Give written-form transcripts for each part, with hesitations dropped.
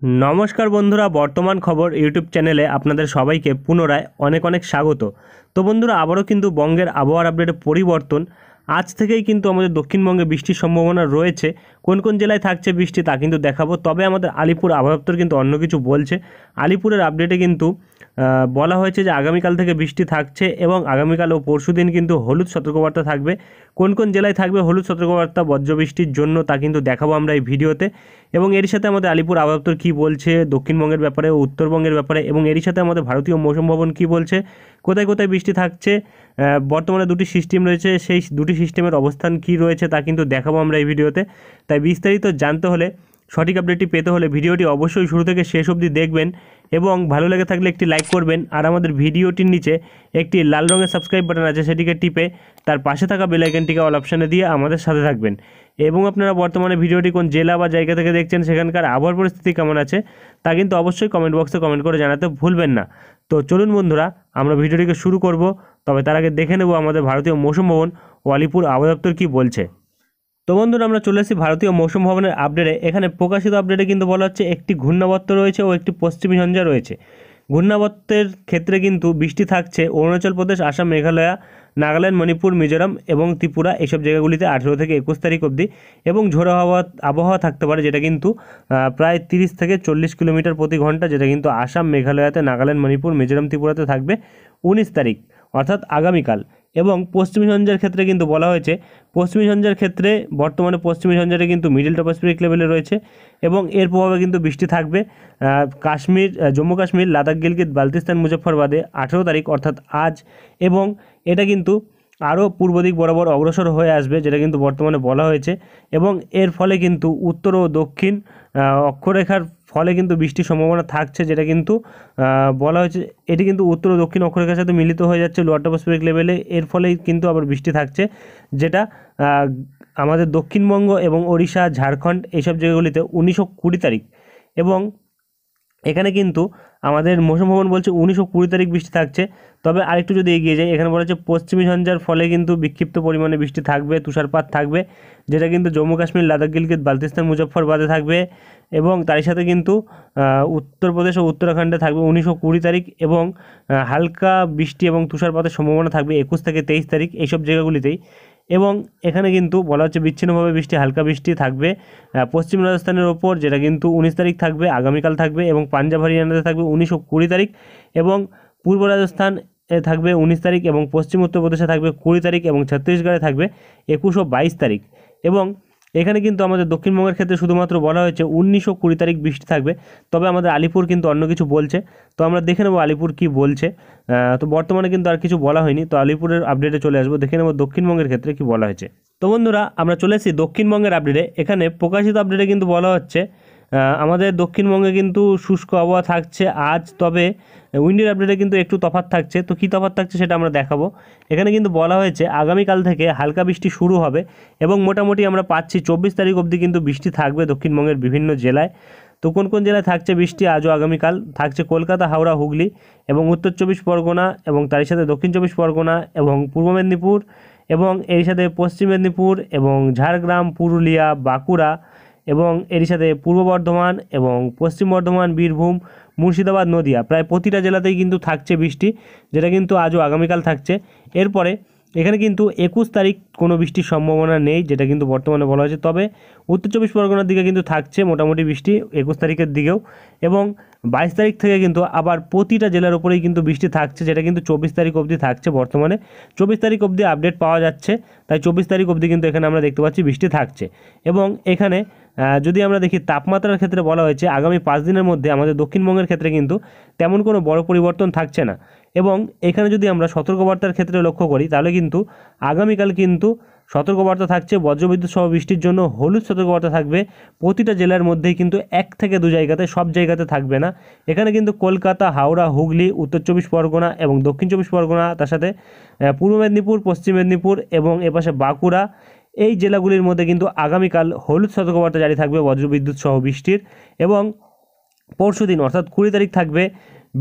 नमस्कार बंधुरा बर्तमान खबर यूट्यूब चैनेले आपनादेर सबाइके पुनराय अनेक अनेक स्वागत। तो बंधुरा आबारो किन्तु बंगेर आबहावार आपडेटे परिवर्तन आज থেকেই কিন্তু আমাদের দক্ষিণবঙ্গে বৃষ্টির সম্ভাবনা রয়েছে। কোন কোন জেলায় থাকছে বৃষ্টি তা কিন্তু দেখাবো। তবে আমাদের আলিপুর আবহাওয়া দপ্তর কিন্তু অন্য কিছু বলছে। আলিপুরের আপডেটে কিন্তু বলা হয়েছে যে আগামীকাল থেকে বৃষ্টি থাকছে এবং আগামীকাল ও পরশুদিন কিন্তু হলুদ সতর্কবার্তা থাকবে। কোন কোন জেলায় থাকবে হলুদ সতর্কবার্তা বজ্রবৃষ্টির জন্য তা কিন্তু দেখাবো আমরা এই ভিডিওতে। এবং এর সাথে আমাদের আলিপুর আবহাওয়া দপ্তর কী বলছে দক্ষিণবঙ্গের ব্যাপারে ও উত্তরবঙ্গের ব্যাপারে, এবং এরই সাথে আমাদের ভারতীয় মৌসুম ভবন কী বলছে, কোথায় কোথায় বৃষ্টি থাকছে, বর্তমানে দুটি সিস্টেম রয়েছে সেই দুটি সিস্টেমের অবস্থান কী রয়েছে তা কিন্তু দেখাবো আমরা এই ভিডিওতে। তাই বিস্তারিত জানতে হলে, সঠিক আপডেটটি পেতে হলে ভিডিওটি অবশ্যই শুরু থেকে শেষ অবধি দেখবেন এবং ভালো লেগে থাকলে একটি লাইক করবেন। আর আমাদের ভিডিওটির নিচে একটি লাল রঙের সাবস্ক্রাইব বাটন আছে, সেটিকে টিপে তার পাশে থাকা বেল আইকনটিকে অল অপশানে দিয়ে আমাদের সাথে থাকবেন। এবং আপনারা বর্তমানে ভিডিওটি কোন জেলা বা জায়গা থেকে দেখছেন, সেখানকার আবহাওয়ার পরিস্থিতি কেমন আছে তা কিন্তু অবশ্যই কমেন্ট বক্সে কমেন্ট করে জানাতে ভুলবেন না। তো চলুন বন্ধুরা আমরা ভিডিওটিকে শুরু করব। তবে তার আগে দেখে নেব আমাদের ভারতীয় মৌসুম ভবন ও আলিপুর আবহাওয়া দপ্তর কী বলছে। তো বন্ধুরা আমরা চলে এসেছি ভারতীয় মৌসুম ভবনের আপডেটে। এখানে প্রকাশিত আপডেটে কিন্তু বলা হচ্ছে একটি ঘূর্ণাবর্ত রয়েছে ও একটি পশ্চিমী ঝঞ্ঝা রয়েছে। ঘূর্ণাবর্তের ক্ষেত্রে কিন্তু বৃষ্টি থাকছে অরুণাচল প্রদেশ, আসাম, মেঘালয়, নাগাল্যান্ড, মণিপুর, মিজোরাম এবং ত্রিপুরা এইসব জায়গাগুলিতে 18 থেকে 21 তারিখ অবধি, এবং ঝোড়ো আবহাওয়া থাকতে পারে যেটা কিন্তু প্রায় 30 থেকে 40 কিলোমিটার প্রতি ঘন্টা, যেটা কিন্তু আসাম, মেঘালয়তে, নাগাল্যান্ড, মণিপুর, মিজোরাম, ত্রিপুরাতে থাকবে 19 তারিখ অর্থাৎ আগামীকাল। এবং পশ্চিমী ঝঞ্ঝার ক্ষেত্রে কিন্তু বলা হয়েছে পশ্চিমী ঝঞ্ঝার ক্ষেত্রে বর্তমানে পশ্চিমী ঝঞ্ঝাটা কিন্তু মিডল ট্রপোস্ফিরিক লেভেলে রয়েছে এবং এর প্রভাবে কিন্তু বৃষ্টি থাকবে কাশ্মীর, জম্মু কাশ্মীর, লাদাখ, গিলগিত, বালতিস্তান, মুজফ্ফরবাদে 18 তারিখ অর্থাৎ আজ। এবং এটা কিন্তু আরও পূর্ব দিক বরাবর অগ্রসর হয়ে আসবে, যেটা কিন্তু বর্তমানে বলা হয়েছে। এবং এর ফলে কিন্তু উত্তর ও দক্ষিণ অক্ষরেখার ফলে কিন্তু বৃষ্টির সম্ভাবনা থাকছে, যেটা কিন্তু বলা হয়েছে এটি কিন্তু উত্তর ও দক্ষিণ অক্ষরেখার সাথে মিলিত হয়ে যাচ্ছে লোয়ার ট্রপোস্ফিরিক লেভেলে। এর ফলেই কিন্তু আবার বৃষ্টি থাকছে, যেটা আমাদের দক্ষিণবঙ্গ এবং ওড়িশা, ঝাড়খণ্ড এইসব জায়গাগুলিতে 19 ও 20 তারিখ। এবং এখানে কিন্তু আমাদের মৌসুম ভবন বলছে 19 ও 20 তারিখ বৃষ্টি থাকছে। তবে আরেকটু যদি এগিয়ে যায়, এখানে বলা হচ্ছে পশ্চিমী ঝঞ্ঝার ফলে কিন্তু বিক্ষিপ্ত পরিমাণে বৃষ্টি থাকবে, তুষারপাত থাকবে, যেটা কিন্তু জম্মু কাশ্মীর, লাদাখ, গিলগিত, বালতিস্তান, মুজফ্ফরবাদে থাকবে। এবং তারই সাথে কিন্তু উত্তরপ্রদেশ ও উত্তরাখণ্ডে থাকবে 19 ও 20 তারিখ। এবং হালকা বৃষ্টি এবং তুষারপাতের সম্ভাবনা থাকবে 21 থেকে 23 তারিখ এইসব জায়গাগুলিতেই। এবং এখানে কিন্তু বলা হচ্ছে বিচ্ছিন্নভাবে বৃষ্টি, হালকা বৃষ্টি থাকবে পশ্চিম রাজস্থানের ওপর, যেটা কিন্তু 19 তারিখ থাকবে, আগামীকাল থাকবে। এবং পাঞ্জাব, হরিয়ানাতে থাকবে 19 ও 20 তারিখ। এবং পূর্ব রাজস্থান থাকবে 19 তারিখ, এবং পশ্চিম উত্তরপ্রদেশে থাকবে 20 তারিখ, এবং ছত্তিশগড়ে থাকবে 21 ও 22 তারিখ। এবং এখানে কিন্তু আমাদের দক্ষিণবঙ্গের ক্ষেত্রে শুধুমাত্র বলা হয়েছে 19 ও 20 তারিখ বৃষ্টি থাকবে। তবে আমাদের আলিপুর কিন্তু অন্য কিছু বলছে, তো আমরা দেখে নেব আলিপুর কী বলছে। তো বর্তমানে কিন্তু আর কিছু বলা হয়নি, তো আলিপুরের আপডেটে চলে আসবো, দেখে নেব দক্ষিণবঙ্গের ক্ষেত্রে কী বলা হয়েছে। তো বন্ধুরা আমরা চলে এসেছি দক্ষিণবঙ্গের আপডেটে। এখানে প্রকাশিত আপডেটে কিন্তু বলা হচ্ছে আমাদের দক্ষিণবঙ্গে কিন্তু শুষ্ক আবহাওয়া থাকছে আজ। তবে উইন্ডের আপডেটে কিন্তু একটু তফাৎ থাকছে, তো কী তফাৎ থাকছে সেটা আমরা দেখাবো। এখানে কিন্তু বলা হয়েছে আগামীকাল থেকে হালকা বৃষ্টি শুরু হবে এবং মোটামুটি আমরা পাচ্ছি 24 তারিখ অবধি কিন্তু বৃষ্টি থাকবে দক্ষিণবঙ্গের বিভিন্ন জেলায়। তো কোন কোন জেলায় থাকছে বৃষ্টি আজও আগামীকাল? থাকছে কলকাতা, হাওড়া, হুগলি এবং উত্তর 24 পরগনা, এবং তারই সাথে দক্ষিণ 24 পরগনা এবং পূর্ব মেদিনীপুর, এবং এর সাথে পশ্চিম মেদিনীপুর এবং ঝাড়গ্রাম, পুরুলিয়া, বাঁকুড়া, এবং এর সাথে পূর্ব বর্ধমান এবং পশ্চিম বর্ধমান, বীরভূম, মুর্শিদাবাদ, নদিয়া, প্রায় প্রতিটা জেলাতেই কিন্তু থাকছে বৃষ্টি, যেটা কিন্তু আজও আগামীকাল থাকছে। এরপরে এখানে কিন্তু 21 তারিখ কোনো বৃষ্টির সম্ভাবনা নেই, যেটা কিন্তু বর্তমানে বলা হয়েছে। তবে উত্তর 24 পরগনার দিকে কিন্তু থাকছে মোটামুটি বৃষ্টি 21 তারিখের দিকেও। এবং 22 তারিখ থেকে কিন্তু আবার প্রতিটা জেলার উপরেই কিন্তু বৃষ্টি থাকছে, যেটা কিন্তু 24 তারিখ অবধি থাকছে। বর্তমানে 24 তারিখ অবধি আপডেট পাওয়া যাচ্ছে, তাই 24 তারিখ অবধি কিন্তু এখানে আমরা দেখতে পাচ্ছি বৃষ্টি থাকছে। এবং এখানে যদি আমরা দেখি তাপমাত্রার ক্ষেত্রে বলা হয়েছে আগামী 5 দিনের মধ্যে আমাদের দক্ষিণবঙ্গের ক্ষেত্রে কিন্তু তেমন কোনো বড় পরিবর্তন থাকছে না। এবং এখানে যদি আমরা সতর্কবার্তার ক্ষেত্রে লক্ষ্য করি, তাহলে কিন্তু আগামীকাল কিন্তু সতর্কবার্তা থাকছে বজ্রবিদ্যুৎ সহ বৃষ্টির জন্য। হলুদ সতর্কবার্তা থাকবে প্রতিটা জেলার মধ্যেই, কিন্তু 1 থেকে 2 জায়গাতে, সব জায়গাতে থাকবে না। এখানে কিন্তু কলকাতা, হাওড়া, হুগলি, উত্তর 24 পরগনা এবং দক্ষিণ 24 পরগনা, তার সাথে পূর্ব মেদিনীপুর, পশ্চিম মেদিনীপুর এবং এপাশে বাঁকুড়া, এই জেলাগুলির মধ্যে কিন্তু আগামীকাল হলুদ সতর্কবার্তা জারি থাকবে বজ্রবিদ্যুৎ সহ বৃষ্টির। এবং পরশুদিন অর্থাৎ 20 তারিখ থাকবে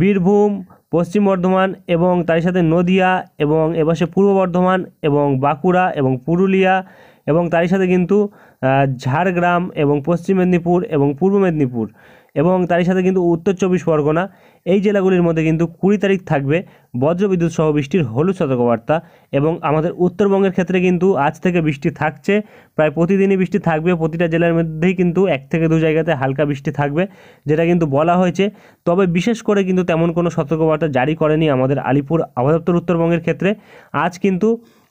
বীরভূম, পশ্চিম বর্ধমান এবং তার সাথে নদিয়া এবং এপাশে পূর্ব বর্ধমান এবং বাঁকুড়া এবং পুরুলিয়া এবং তারই সাথে কিন্তু ঝাড়গ্রাম এবং পশ্চিম মেদিনীপুর এবং পূর্ব মেদিনীপুর এবং তারই সাথে কিন্তু উত্তর 24 পরগনা এই জেলাগুলির মধ্যে কিন্তু 20 তারিখ থাকবে বজ্রবিদ্যুৎ সহ বৃষ্টির হলুদ সতর্কবার্তা। এবং আমাদের উত্তরবঙ্গের ক্ষেত্রে কিন্তু আজ থেকে বৃষ্টি থাকছে, প্রায় প্রতিদিনই বৃষ্টি থাকবে। প্রতিটা জেলার মধ্যেই কিন্তু 1 থেকে 2 জায়গাতে হালকা বৃষ্টি থাকবে, যেটা কিন্তু বলা হয়েছে। তবে বিশেষ করে কিন্তু তেমন কোনো সতর্কবার্তা জারি করেনি আমাদের আলিপুর আবহাওয়া দপ্তর উত্তরবঙ্গের ক্ষেত্রে। আজ কিন্তু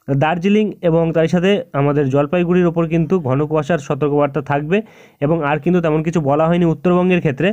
দার্জিলিং এবং তার সাথে আমাদের জলপাইগুড়ির ওপর কিন্তু ঘন কুয়াশার সতর্কবার্তা থাকবে, এবং আর কিন্তু তেমন কিছু বলা হয়নি উত্তরবঙ্গের ক্ষেত্রে।